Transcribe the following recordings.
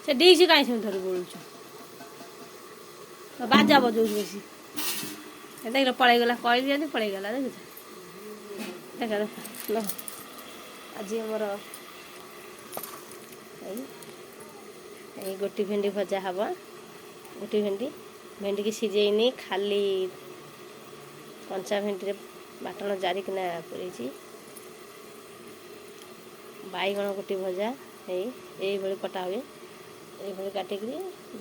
से डीसी कहीं से धर बोलुछ बाजा बजाऊ बेसी देख पड़े गला कह दिया पड़े गला देख देख देख आज आमर गोटी भेंडी भजा हम गोटी भेंडी भेंडी की सीझेनी खाली कंचा भेंडी बाटण जारिकिना पूरी बैगण गोटी भजा ये कटा हुए ये काटिक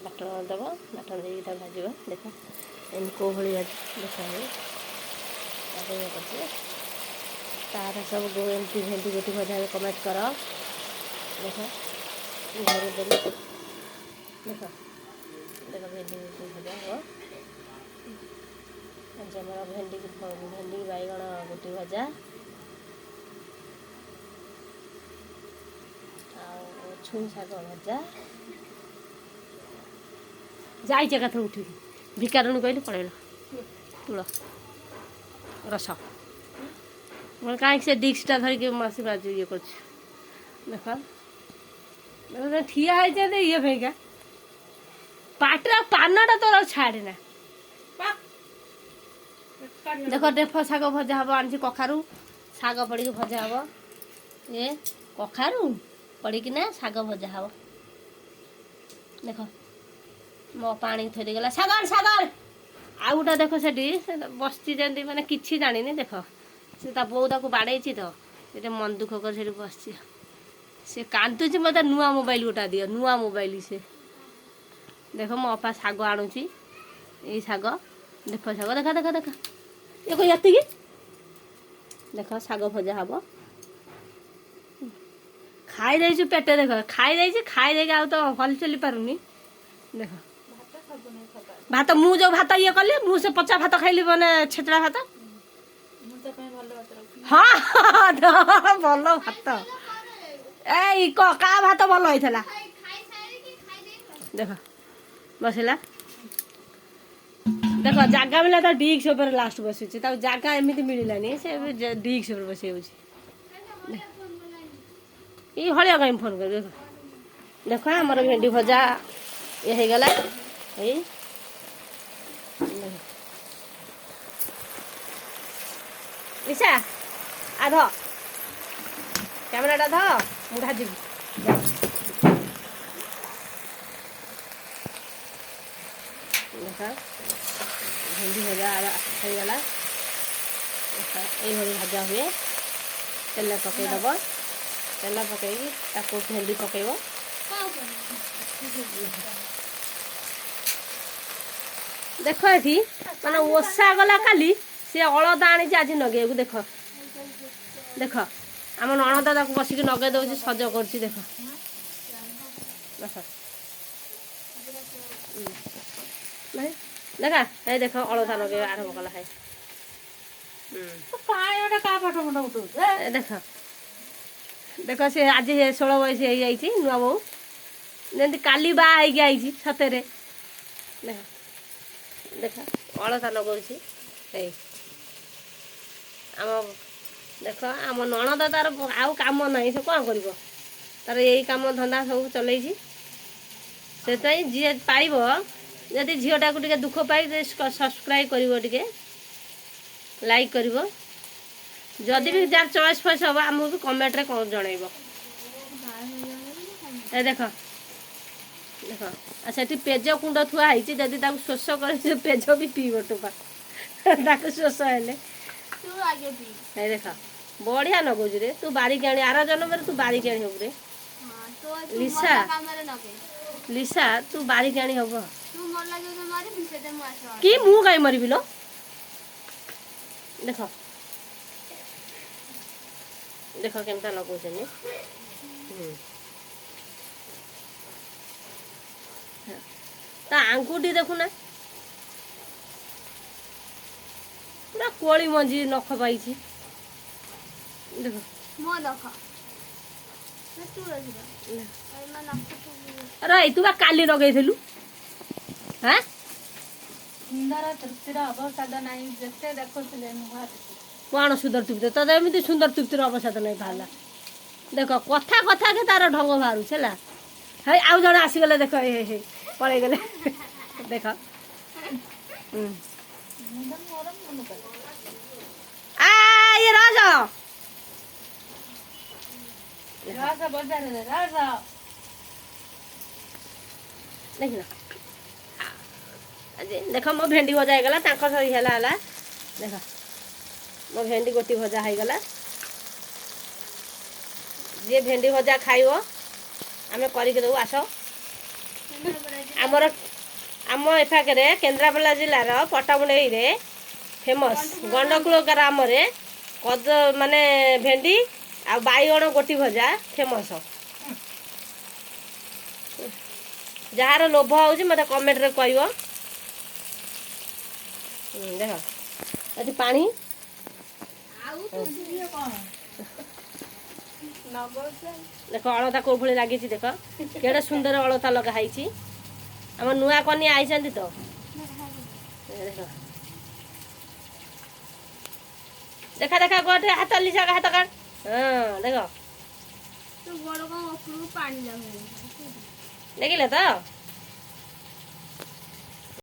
बाटण दब बाटण दे भाज देख एम कौ भाई देखा हुए तार सब एमती भेंडी गोटी भजा कमेंट कर देख घर देख देख देख भेंडी गोटी भजा हो जमर भेंडी बैगण गोटी भजा छुई शाग भजा जाइए कथा उठिक भिकारुणी कहली पड़ेगा तुल रस मैं कहीं से डिस्कटा धरिक मसी बाजू ये कर देख ठिया ये फेंका पाटरा पानटा तोर छाड़े ना देख डेफ शाग भजा हम आनी कखारू शाग पड़ी भजा हम ये कखारू पड़ीकिना शाग भजा हम देख मो पानी थोड़ी गला सागर सागर आउ गोटा देख से बसची जमी मैंने किसी जानी देख से बो ताको बाड़े तो ये मन दुख कर बस से कांदुची मत नुआ मोबाइल गोटा दियो नुआ मोबाइल से देख मो अपा शाग आणुची ये शाग देख शाग देखा देखा देखा ये कोई ये देख शाग भजा हम खाई दे पेटे देख खाई दे आ तो हल चली पारुनी देख भात मु जो भात ये कली मु से पचा भात खाइली माने छेचड़ा भात हाँ भल भात ए का भात भल होइथला देख बसला देख जागा मिला तो डिक्स ऊपर लास्ट बसुची जागा एमती मिलानी से डिक्स ऊपर बस ये हलिया कहीं फोन कर देख देख आमर भेंडी भजा ये हो गला निशा आ ध कैमराटा ध मु भाजी देख भेंडी भजा हो गला ये भाजा हुए तेल पकईदब तेल पकई भेंडी पकईब देख ये मैंने ओषा गला काली सी अलदा आनी आज नगे देख देख आम नणद ताक बसिक नगे दौर सज कर देख देखा ये देख अलदा नगे आरम्भ कला है देख देख सी आज 16 बयस हो जाइए नुआ बो जमी काली बाहर आई सतरे देख देख अलता लगौची आम देख आम नणद तार आउ काम ना से कौन कर तार यही काम धंदा सब चल से जी पाइब जदि झीटा को टे दुख पाई सब्सक्राइब कर लाइक कर जदि भी जार चॉइस फॉइस हम आमको भी कमेंट रे जन देख देख से पेज कुंड थुआई जदि शोष कर पेज भी पीब टोपा शोष हेले देख बढ़िया नगौच रे तू बारिक आनी आर जन्म तू बारिक आनी हब रे लिसा लिसा तू बारिक आनी हब कि मु कहीं मरबी लो देख देख केमता लगौछन ता आंगुठी देखुना पूरा कोली मंजी नख पाई देख मो नख अरे तू बा काली लगेइथिलु हां सुंदर तृप्तिर अवसाद नहीं जते देखुले नुआ कौन सुंदर तृप्ति तो एमती सुंदर तृप्तिर अवसाद नहीं बाहला देख कथा कथा के तार ढंग बाहर है है आउ जन आसीगले देख हे पड़े गले देख आ ये राज राजा बजा रे राजा देख ना देख मो भेंडी भजा ହେଇଗଲା ତାଙ୍କ ସହି ହେଲା ହେଲା देख मो भेंडी गोटी भजा ହେଇଗଲା जे भेंडी भजा खाइब आमे करिके देबो आस आमर आम एफाके केन्द्रापड़ा जिलार पट्टामुंडई रे फेमस गंडकुल ग्राम रे कद माने भेंडी आ बाइगण गोटी भजा फेमस जार लोभ होउची मते कमेंट रे कहइबो देख अति पानी आउ तो दियो कोन देख अलता को भली लागी देख केड़े सुंदर अलता लगा हाइची हम नुआ कनी आइछंती तो देख देखा देखा गोटे हाथ लिसा हाथ काट हां देख तो बड़ को उपरू पानी लागो देखिले तो